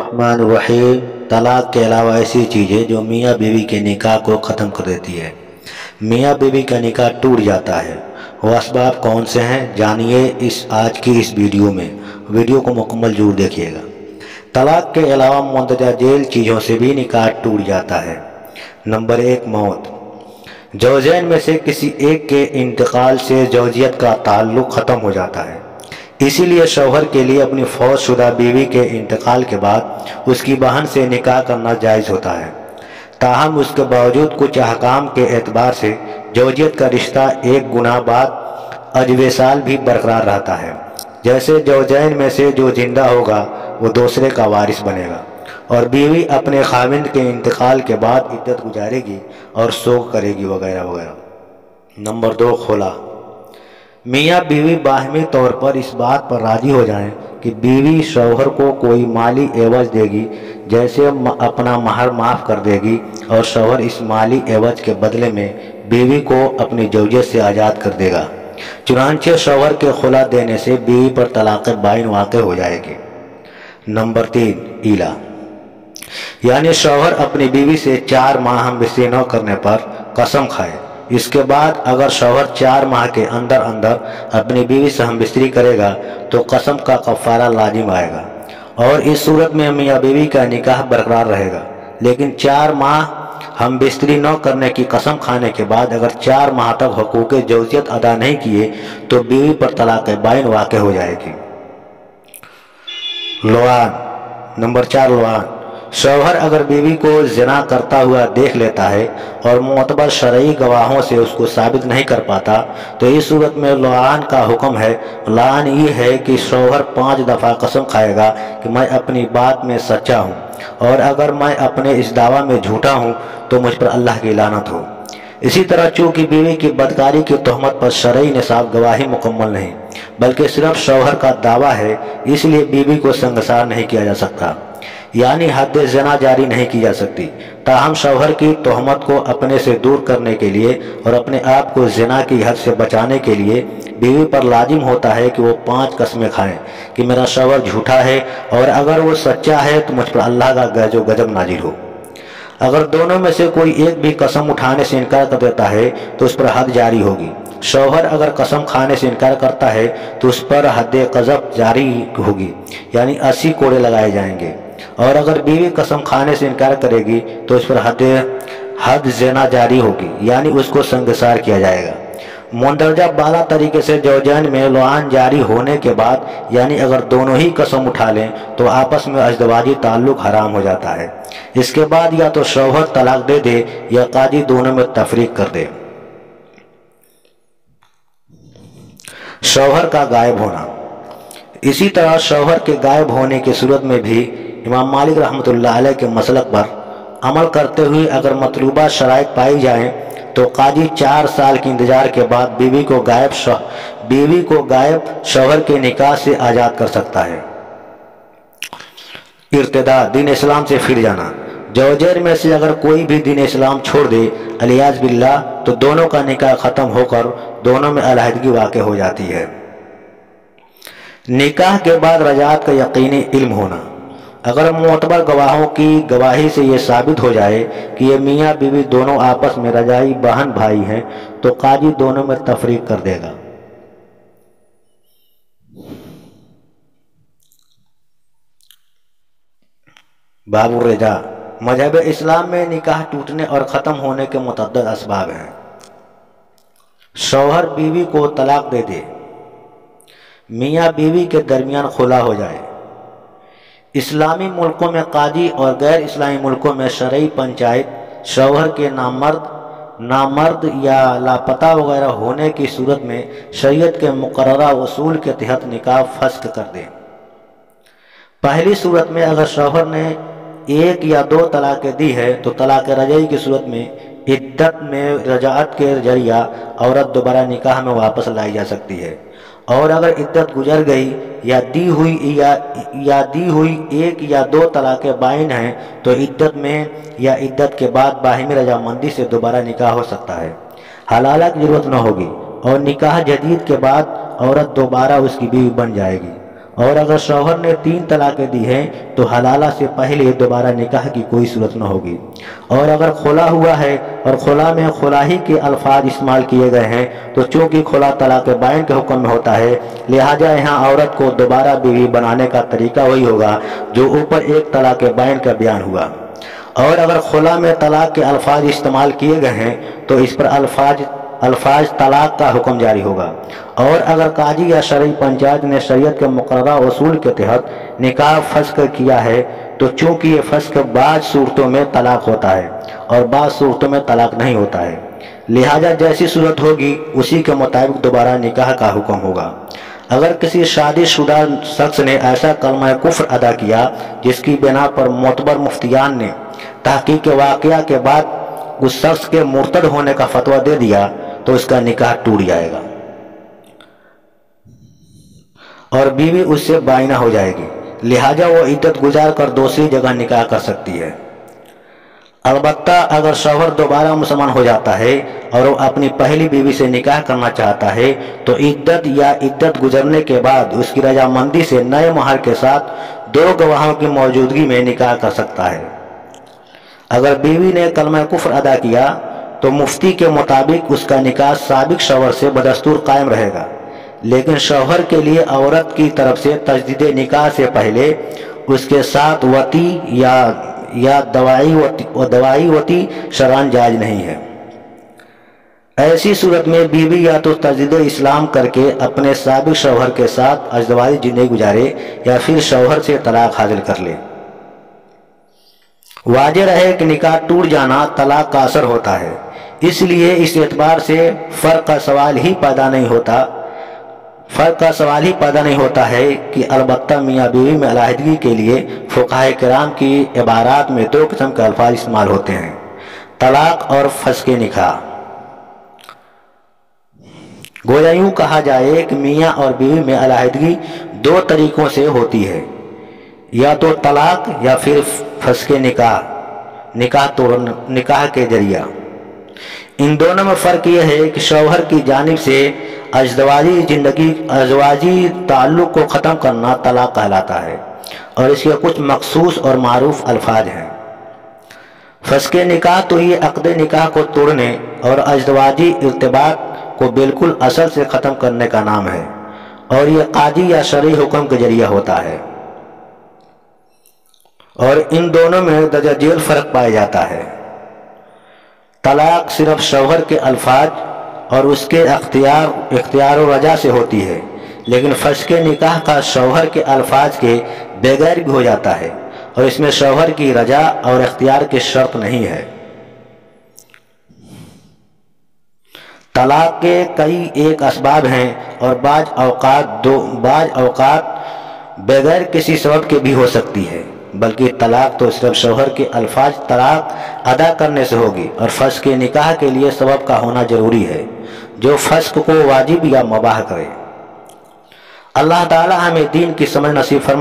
बिस्मिल्लाहिर्रहमानिर्रहीम। तलाक के अलावा ऐसी चीज़ें जो मियाँ बीवी के निकाह को ख़त्म कर देती है। मियाँ बीवी का निकाह टूट जाता है, वो असबाब कौन से हैं जानिए आज की इस वीडियो में। वीडियो को मुकम्मल ज़रूर देखिएगा। तलाक के अलावा मुंदरजा जेल चीज़ों से भी निकाह टूट जाता है। नंबर 1, मौत। ज़ौजैन में से किसी एक के इंतकाल से ज़ौजियत का ताल्लुक़ ख़त्म हो जाता है। इसीलिए शौहर के लिए अपनी फौतशुदा बीवी के इंतकाल के बाद उसकी बहन से निकाह करना जायज़ होता है। ताहम उसके बावजूद कुछ अहकाम के एतबार से ज़ौजियत का रिश्ता एक गुना बाद अजवेसाल भी बरकरार रहता है। जैसे ज़ौजैन में से जो जिंदा होगा वो दूसरे का वारिस बनेगा और बीवी अपने खाविंद के इंतकाल के बाद इद्दत गुजारेगी और सोग करेगी वगैरह वगैरह। नंबर 2, खुला। मियाँ बीवी बाहमी तौर पर इस बात पर राज़ी हो जाएं कि बीवी शौहर को कोई माली एवज देगी, जैसे अपना महर माफ़ कर देगी और शौहर इस माली एवज के बदले में बीवी को अपनी ज़ौजियत से आज़ाद कर देगा। चुनांचे शौहर के खुला देने से बीवी पर तलाक़ बाइन वाक़ हो जाएगी। नंबर 3, ईला। यानी शौहर अपनी बीवी से 4 माह हमबिस्तरी न करने पर कसम खाए। इसके बाद अगर शौहर 4 माह के अंदर अंदर अपनी बीवी से हमबिस्तरी करेगा तो कसम का कफ़ारा लाजिम आएगा और इस सूरत में मियाँ बीवी का निकाह बरकरार रहेगा। लेकिन 4 माह हमबिस्तरी न करने की कसम खाने के बाद अगर 4 माह तक हुकूक ज़ौजियत अदा नहीं किए तो बीवी पर तलाक़ बाइन वाक़ हो जाएगी। लवान। Number 4, Lavan. शौहर अगर बीवी को ज़िना करता हुआ देख लेता है और मोतबर शरई गवाहों से उसको साबित नहीं कर पाता तो इस सूरत में लआन का हुक्म है। लआन ये है कि शौहर 5 दफ़ा कसम खाएगा कि मैं अपनी बात में सच्चा हूँ और अगर मैं अपने इस दावा में झूठा हूँ तो मुझ पर अल्लाह की लानत हो। इसी तरह चूँकि बीवी की बदकारी की तहमत पर शरई निसाब गवाही मुकम्मल नहीं बल्कि सिर्फ शौहर का दावा है, इसलिए बीवी को संगसार नहीं किया जा सकता, यानी हद ज़िना जारी नहीं की जा सकती। ताहम शौहर की तहमत को अपने से दूर करने के लिए और अपने आप को ज़िना की हद से बचाने के लिए बीवी पर लाजिम होता है कि वो 5 कस्में खाएं कि मेरा शौहर झूठा है और अगर वो सच्चा है तो मुझ पर अल्लाह का गज़ो गज़ब नाजिल हो। अगर दोनों में से कोई एक भी कसम उठाने से इनकार कर देता है तो उस पर हद जारी होगी। शौहर अगर कसम खाने से इनकार करता है तो उस पर हद क़ज़फ़ जारी होगी, यानी 80 कोड़े लगाए जाएंगे और अगर बीवी कसम खाने से इनकार करेगी तो उस पर हद ज़िना जारी होगी, यानी उसको संगसार किया जाएगा। मुंदरजा बाला तरीके से ज़ौजैन में लआन जारी होने के बाद यानी अगर दोनों ही कसम उठा लें तो आपस में अज़दवाजी ताल्लुक़ हराम हो जाता है। इसके बाद या तो शौहर तलाक दे दे या काजी दोनों में तफरीक कर दे। शौहर का गायब होना। इसी तरह शौहर के गायब होने की सूरत में भी इमाम मालिक रहमतुल्लाह अलैह के मसलक पर अमल करते हुए अगर मतलूबा शराइत पाई जाएं तो काजी 4 साल के इंतजार के बाद बीवी को गायब शौहर के निकाह से आज़ाद कर सकता है। इर्तिदा, दीन इस्लाम से फिर जाना। ज़ौजैन में से अगर कोई भी दीन इस्लाम छोड़ दे अलियाज़ बिल्लाह तो दोनों का निकाह ख़त्म होकर दोनों में अलहदगी वाक़ हो जाती है। निकाह के बाद रजात का यकीनी इल्म होना। अगर मोतबर गवाहों की गवाही से ये साबित हो जाए कि ये मियाँ बीवी दोनों आपस में रजाई बहन भाई हैं तो काजी दोनों में तफरीक कर देगा। बाबुर रजा। मजहब इस्लाम में निकाह टूटने और ख़त्म होने के मुतअद्दिद असबाब हैं। शौहर बीवी को तलाक दे दे, मियाँ बीवी के दरमियान खुला हो जाए। इस्लामी मुल्कों में काजी और गैर इस्लामी मुल्कों में शरई पंचायत शौहर के नामर्द या लापता वगैरह होने की सूरत में शरीयत के मुकर्ररा उसूल के तहत निकाह फस्ख कर दें। पहली सूरत में अगर शौहर ने 1 या 2 तलाक़ें दी है तो तलाक़ रजाई की सूरत में इद्दत में रजाअत के जरिया औरत दोबारा निकाह में वापस लाई जा सकती है और अगर इद्दत गुजर गई या दी हुई 1 या 2 तलाक़ें बाइन हैं तो इद्दत में या इद्दत के बाद बाहिमी रजामंदी से दोबारा निकाह हो सकता है। हलाला की ज़रूरत न होगी और निकाह जदीद के बाद औरत दोबारा उसकी बीवी बन जाएगी और अगर शौहर ने 3 तलाक़ें दी हैं तो हलाला से पहले दोबारा निकाह की कोई सूरत न होगी। और अगर खुला हुआ है और खुला में खुलाही के अल्फाज इस्तेमाल किए गए हैं तो चूँकि खुला तलाक़ बाइन के हुक्म में होता है, लिहाजा यहाँ औरत को दोबारा बीवी बनाने का तरीका वही होगा जो ऊपर एक तलाक़ बाइन का बयान हुआ। और अगर खुला में तलाक़ के अल्फाज इस्तेमाल किए गए हैं तो इस पर अल्फाज तलाक़ का हुक्म जारी होगा। और अगर काजी या शरई पंचायत ने शरीयत के मुकर्ररा उसूल के तहत निकाह फस्ख किया है तो चूँकि ये फस्ख बाज़ सूरतों में तलाक़ होता है और बाज़ सूरतों में तलाक़ नहीं होता है, लिहाजा जैसी सूरत होगी उसी के मुताबिक दोबारा निकाह का हुक्म होगा। अगर किसी शादीशुदा शख्स ने ऐसा कलमा कुफ्र अदा किया जिसकी बिना पर मोतबर मुफ्तियान ने तहकीक वाक़या के बाद उस शख्स के मुर्तद होने का फतवा दे दिया तो उसका निकाह टूट जाएगा और बीवी उससे बाइना हो जाएगी, लिहाजा वो इद्दत गुजार कर दूसरी जगह निकाह कर सकती है। अलबत्ता अगर शौहर दोबारा मुसलमान हो जाता है और वो अपनी पहली बीवी से निकाह करना चाहता है तो इद्दत गुजरने के बाद उसकी रजामंदी से नए महर के साथ 2 गवाहों की मौजूदगी में निकाह कर सकता है। अगर बीवी ने कलमा कुफ्र अदा किया तो मुफ्ती के मुताबिक उसका निकाह साबिक शौहर से बदस्तूर कायम रहेगा, लेकिन शौहर के लिए औरत की तरफ से तजदीद निकाह से पहले उसके साथ वती या दवाई वती शरान जायज नहीं है। ऐसी सूरत में बीवी या तो तजदीद इस्लाम करके अपने साबिक शौहर के साथ अज़दवाजी ज़िंदगी गुजारे या फिर शौहर से तलाक हासिल कर ले। वाज़ेह रहे कि निकाह टूट जाना तलाक का असर होता है, इसलिए इस एतबार से फ़र्क का सवाल ही पैदा नहीं होता है कि अलबत्ता मियाँ बीवी में अलहदगी के लिए फ़ुक़हा किराम की इबारात में 2 किस्म के अल्फाज इस्तेमाल होते हैं, तलाक और फ़स्ख़ निकाह। गोया यूँ कहा जाए कि मियाँ और बीवी में अलहदगी 2 तरीक़ों से होती है, या तो तलाक या फिर फ़स्ख़ निकाह के जरिया। इन दोनों में फ़र्क यह है कि शौहर की जानिब से अज़दवाजी ताल्लुक़ को ख़त्म करना तलाक कहलाता है और इसके कुछ मखसूस और मारूफ अल्फाज हैं। फ़स्ख़ निकाह तो ये अक़्द निकाह को तोड़ने और अज़दवाजी इर्तिबात को बिल्कुल असल से ख़त्म करने का नाम है और ये काजी या शरई हुक्म के जरिए होता है और इन दोनों में दर्जाजेल फ़र्क पाया जाता है। तलाक सिर्फ शौहर के अल्फाज और उसके इख्तियार व रजा से होती है, लेकिन फ़स्ख़ निकाह का शौहर के अल्फाज के बगैर भी हो जाता है और इसमें शौहर की रजा और इख्तियार की शर्त नहीं है। तलाक के कई एक असबाब हैं और बाज़ औक़ात बगैर किसी सबब के भी हो सकती है, बल्कि तलाक तो सिर्फ शौहर के अल्फाज तलाक अदा करने से होगी और फ़स्ख़ निकाह के लिए सबब का होना ज़रूरी है जो फ़स्ख़ को वाजिब या मुबाह करे। अल्लाह ताला हमें दीन की समझ नसीब फरमाए।